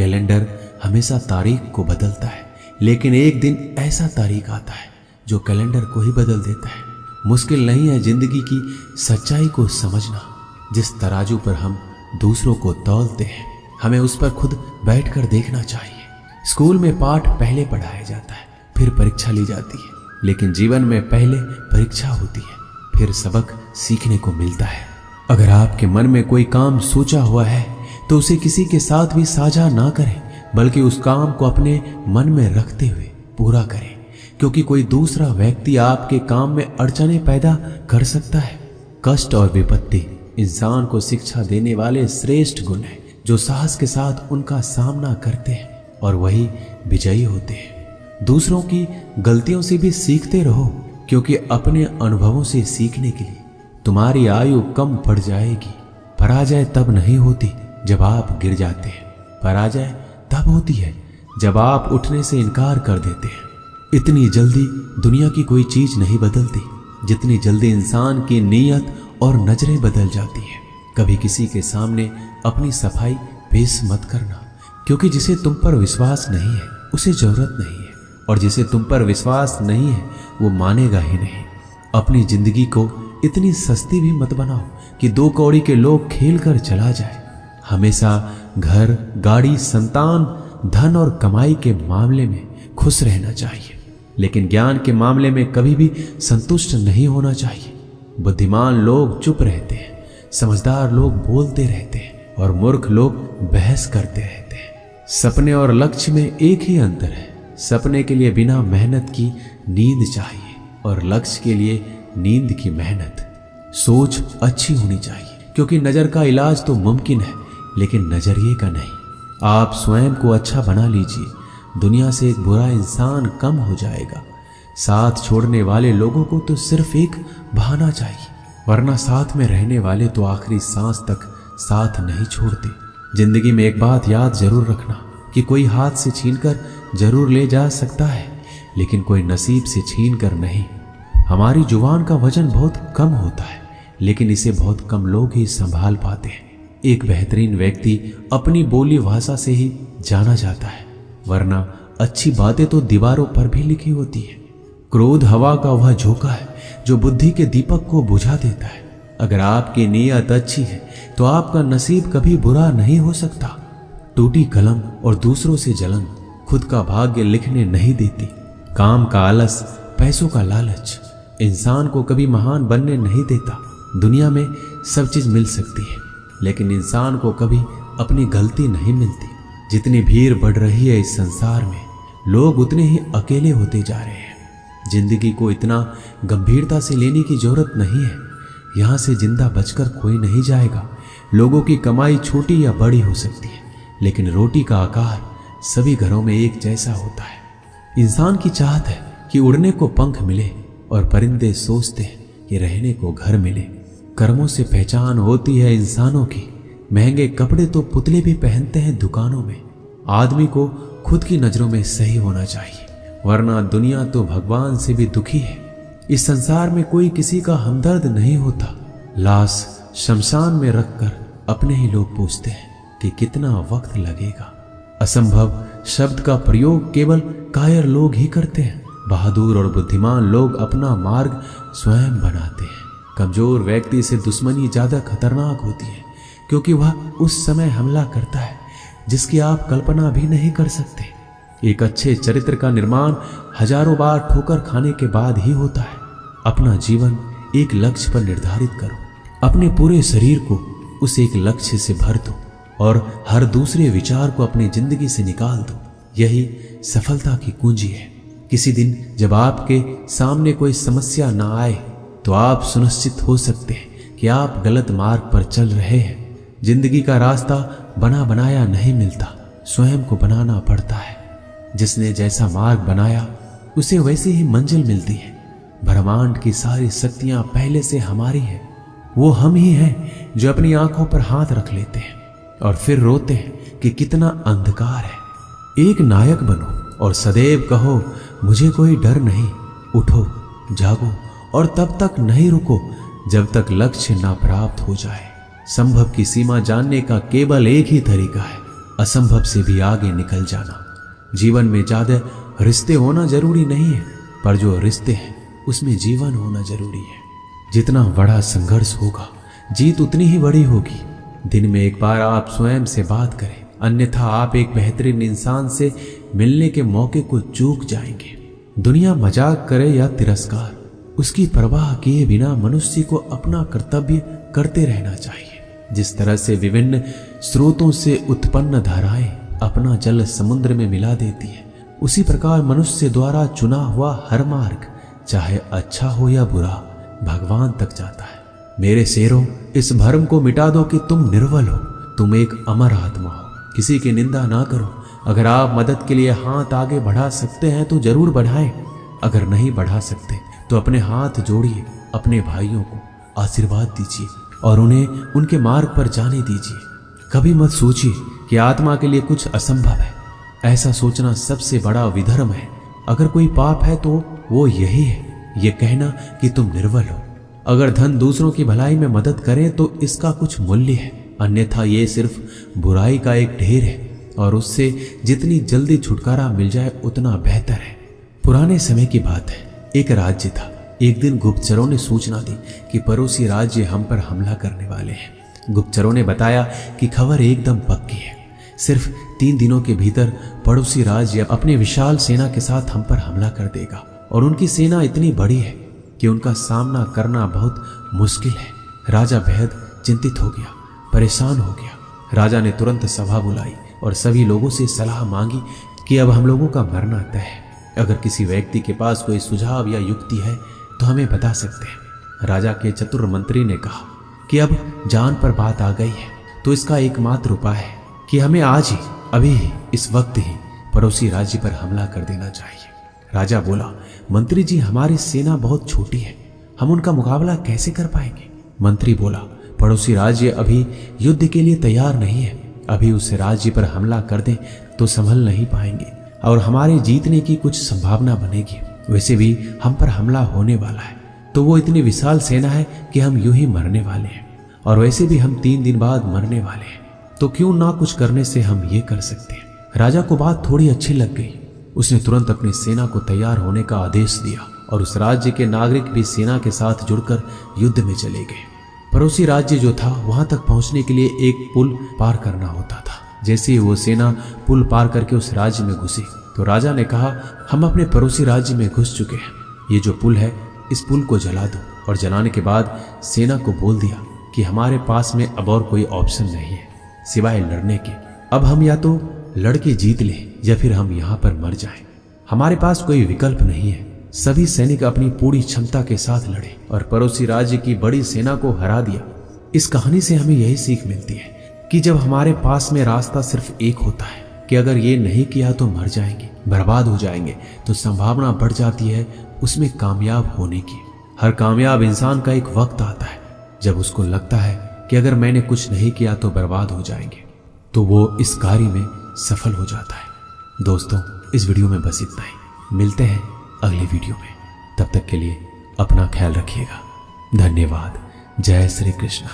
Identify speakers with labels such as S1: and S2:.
S1: Calendar हमेशा तारीख को बदलता है, लेकिन एक दिन ऐसा तारीख आता है जो कैलेंडर को ही बदल देता है। मुश्किल नहीं है जिंदगी की सच्चाई को समझना। जिस तराजू पर हम दूसरों को तौलते हैं, हमें उस पर खुद बैठकर देखना चाहिए। स्कूल में पाठ पहले पढ़ाया जाता है, फिर परीक्षा ली जाती है, लेकिन जीवन में पहले परीक्षा होती है, फिर सबक सीखने को मिलता है। अगर आपके मन में कोई काम सोचा हुआ है तो उसे किसी के साथ भी साझा ना करें, बल्कि उस काम को अपने मन में रखते हुए पूरा करें, क्योंकि कोई दूसरा व्यक्ति आपके काम में अड़चनें पैदा कर सकता है। कष्ट और विपत्ति इंसान को शिक्षा देने वाले श्रेष्ठ गुण हैं, जो साहस के साथ उनका सामना करते हैं और वही विजयी होते हैं। दूसरों की गलतियों से भी सीखते रहो, क्योंकि अपने अनुभवों से सीखने के लिए तुम्हारी आयु कम पड़ जाएगी। पराजय तब नहीं होती जब आप गिर जाते हैं, पराजय तब होती है जब आप उठने से इनकार कर देते हैं। इतनी जल्दी दुनिया की कोई चीज नहीं बदलती जितनी जल्दी इंसान की नीयत और नजरें बदल जाती है। कभी किसी के सामने अपनी सफाई पेश मत करना, क्योंकि जिसे तुम पर विश्वास नहीं है उसे जरूरत नहीं है, और जिसे तुम पर विश्वास नहीं है वो मानेगा ही नहीं। अपनी जिंदगी को इतनी सस्ती भी मत बनाओ कि 2 कौड़ी के लोग खेल कर चला जाए। हमेशा घर, गाड़ी, संतान, धन और कमाई के मामले में खुश रहना चाहिए, लेकिन ज्ञान के मामले में कभी भी संतुष्ट नहीं होना चाहिए। बुद्धिमान लोग चुप रहते हैं, समझदार लोग बोलते रहते हैं और मूर्ख लोग बहस करते रहते हैं। सपने और लक्ष्य में एक ही अंतर है। सपने के लिए बिना मेहनत की नींद चाहिए और लक्ष्य के लिए नींद की मेहनत। सोच अच्छी होनी चाहिए, क्योंकि नजर का इलाज तो मुमकिन है, लेकिन नजरिए का नहीं। आप स्वयं को अच्छा बना लीजिए, दुनिया से एक बुरा इंसान कम हो जाएगा। साथ छोड़ने वाले लोगों को तो सिर्फ एक बहाना चाहिए, वरना साथ में रहने वाले तो आखिरी सांस तक साथ नहीं छोड़ते। जिंदगी में एक बात याद जरूर रखना कि कोई हाथ से छीनकर जरूर ले जा सकता है, लेकिन कोई नसीब से छीनकर नहीं। हमारी जुबान का वजन बहुत कम होता है, लेकिन इसे बहुत कम लोग ही संभाल पाते हैं। एक बेहतरीन व्यक्ति अपनी बोली भाषा से ही जाना जाता है, वरना अच्छी बातें तो दीवारों पर भी लिखी होती है। क्रोध हवा का वह झोंका है जो बुद्धि के दीपक को बुझा देता है। अगर आपकी नीयत अच्छी है तो आपका नसीब कभी बुरा नहीं हो सकता। टूटी कलम और दूसरों से जलन खुद का भाग्य लिखने नहीं देती। काम का आलस, पैसों का लालच इंसान को कभी महान बनने नहीं देता। दुनिया में सब चीज मिल सकती है, लेकिन इंसान को कभी अपनी गलती नहीं मिलती। जितनी भीड़ बढ़ रही है इस संसार में, लोग उतने ही अकेले होते जा रहे हैं। जिंदगी को इतना गंभीरता से लेने की जरूरत नहीं है। यहाँ से जिंदा बचकर कोई नहीं जाएगा। लोगों की कमाई छोटी या बड़ी हो सकती है, लेकिन रोटी का आकार सभी घरों में एक जैसा होता है। इंसान की चाहत है कि उड़ने को पंख मिले, और परिंदे सोचते हैं कि रहने को घर मिले। कर्मों से पहचान होती है इंसानों की। महंगे कपड़े तो पुतले भी पहनते हैं दुकानों में। आदमी को खुद की नजरों में सही होना चाहिए, वरना दुनिया तो भगवान से भी दुखी है। इस संसार में कोई किसी का हमदर्द नहीं होता। लाश शमशान में रखकर अपने ही लोग पूछते हैं कि कितना वक्त लगेगा। असंभव शब्द का प्रयोग केवल कायर लोग ही करते हैं। बहादुर और बुद्धिमान लोग अपना मार्ग स्वयं बनाते हैं। कमजोर व्यक्ति से दुश्मनी ज्यादा खतरनाक होती है, क्योंकि वह उस समय हमला करता है जिसकी आप कल्पना भी नहीं कर सकते। एक अच्छे चरित्र का निर्माण हजारों बार ठोकर खाने के बाद ही होता है। अपना जीवन एक लक्ष्य पर निर्धारित करो। अपने पूरे शरीर को उस एक लक्ष्य से भर दो और हर दूसरे विचार को अपनी जिंदगी से निकाल दो। यही सफलता की कुंजी है। किसी दिन जब आपके सामने कोई समस्या ना आए तो आप सुनिश्चित हो सकते हैं कि आप गलत मार्ग पर चल रहे हैं। जिंदगी का रास्ता बना बनाया नहीं मिलता, स्वयं को बनाना पड़ता है। जिसने जैसा मार्ग बनाया उसे वैसी ही मंजिल मिलती है। ब्रह्मांड की सारी शक्तियां पहले से हमारी है। वो हम ही हैं जो अपनी आंखों पर हाथ रख लेते हैं और फिर रोते हैं कि कितना अंधकार है। एक नायक बनो और सदैव कहो मुझे कोई डर नहीं। उठो, जागो और तब तक नहीं रुको जब तक लक्ष्य ना प्राप्त हो जाए। संभव की सीमा जानने का केवल एक ही तरीका है, असंभव से भी आगे निकल जाना। जीवन में ज्यादा रिश्ते होना जरूरी नहीं है, पर जो रिश्ते हैं उसमें जीवन होना जरूरी है। जितना बड़ा संघर्ष होगा, जीत उतनी ही बड़ी होगी। दिन में एक बार आप स्वयं से बात करें, अन्यथा आप एक बेहतरीन इंसान से मिलने के मौके को चूक जाएंगे। दुनिया मजाक करे या तिरस्कार, उसकी परवाह किए बिना मनुष्य को अपना कर्तव्य करते रहना चाहिए। जिस तरह से विभिन्न स्रोतों से उत्पन्न धाराएं अपना जल समुद्र में मिला देती है, उसी प्रकार मनुष्य द्वारा चुना हुआ हर मार्ग, चाहे अच्छा हो या बुरा, भगवान तक जाता है। मेरे शेरों, इस भ्रम को मिटा दो कि तुम निर्बल हो। तुम एक अमर आत्मा हो। किसी की निंदा ना करो। अगर आप मदद के लिए हाथ आगे बढ़ा सकते हैं तो जरूर बढ़ाएं। अगर नहीं बढ़ा सकते तो अपने हाथ जोड़िए, अपने भाइयों को आशीर्वाद दीजिए और उन्हें उनके मार्ग पर जाने दीजिए। कभी मत सोचिए कि आत्मा के लिए कुछ असंभव है। ऐसा सोचना सबसे बड़ा विधर्म है। अगर कोई पाप है तो वो यही है, ये कहना कि तुम निर्बल हो। अगर धन दूसरों की भलाई में मदद करे तो इसका कुछ मूल्य है, अन्यथा ये सिर्फ बुराई का एक ढेर है और उससे जितनी जल्दी छुटकारा मिल जाए उतना बेहतर है। पुराने समय की बात है, एक राज्य था। एक दिन गुप्तचरों ने सूचना दी कि पड़ोसी राज्य हम पर हमला करने वाले हैं। गुप्तचरों ने बताया कि खबर एकदम पक्की है। सिर्फ 3 दिनों के भीतर पड़ोसी राज्य अपने विशाल सेना के साथ हम पर हमला कर देगा और उनकी सेना इतनी बड़ी है कि उनका सामना करना बहुत मुश्किल है। राजा बेहद चिंतित हो गया, परेशान हो गया। राजा ने तुरंत सभा बुलाई और सभी लोगों से सलाह मांगी कि अब हम लोगों का मरना तय है। अगर किसी व्यक्ति के पास कोई सुझाव या युक्ति है तो हमें बता सकते हैं। राजा के चतुर मंत्री ने कहा कि अब जान पर बात आ गई है तो इसका एकमात्र उपाय है कि हमें आज ही, अभी ही, इस वक्त ही पड़ोसी राज्य पर हमला कर देना चाहिए। राजा बोला, मंत्री जी, हमारी सेना बहुत छोटी है, हम उनका मुकाबला कैसे कर पाएंगे? मंत्री बोला, पड़ोसी राज्य अभी युद्ध के लिए तैयार नहीं है। अभी उस राज्य पर हमला कर दें तो संभल नहीं पाएंगे और हमारे जीतने की कुछ संभावना बनेगी। वैसे भी हम पर हमला होने वाला है तो वो इतनी विशाल सेना है कि हम यूं ही मरने वाले हैं, और वैसे भी हम 3 दिन बाद मरने वाले हैं, तो क्यों ना कुछ करने से हम ये कर सकते हैं। राजा को बात थोड़ी अच्छी लग गई। उसने तुरंत अपनी सेना को तैयार होने का आदेश दिया और उस राज्य के नागरिक भी सेना के साथ जुड़कर युद्ध में चले गए। पड़ोसी राज्य जो था वहां तक पहुंचने के लिए एक पुल पार करना होता था। जैसे ही वो सेना पुल पार करके उस राज्य में घुसी तो राजा ने कहा, हम अपने पड़ोसी राज्य में घुस चुके हैं। ये जो पुल है, इस पुल को जला दो। और जलाने के बाद सेना को बोल दिया कि हमारे पास में अब और कोई ऑप्शन नहीं है सिवाय लड़ने के। अब हम या तो लड़के जीत लें या फिर हम यहाँ पर मर जाएं। हमारे पास कोई विकल्प नहीं है। सभी सैनिक अपनी पूरी क्षमता के साथ लड़े और पड़ोसी राज्य की बड़ी सेना को हरा दिया। इस कहानी से हमें यही सीख मिलती है कि जब हमारे पास में रास्ता सिर्फ एक होता है कि अगर ये नहीं किया तो मर जाएंगे, बर्बाद हो जाएंगे, तो संभावना बढ़ जाती है उसमें कामयाब होने की। हर कामयाब इंसान का एक वक्त आता है जब उसको लगता है कि अगर मैंने कुछ नहीं किया तो बर्बाद हो जाएंगे, तो वो इस कार्य में सफल हो जाता है। दोस्तों, इस वीडियो में बस इतना ही। मिलते हैं अगली वीडियो में। तब तक के लिए अपना ख्याल रखिएगा। धन्यवाद। जय श्री कृष्णा।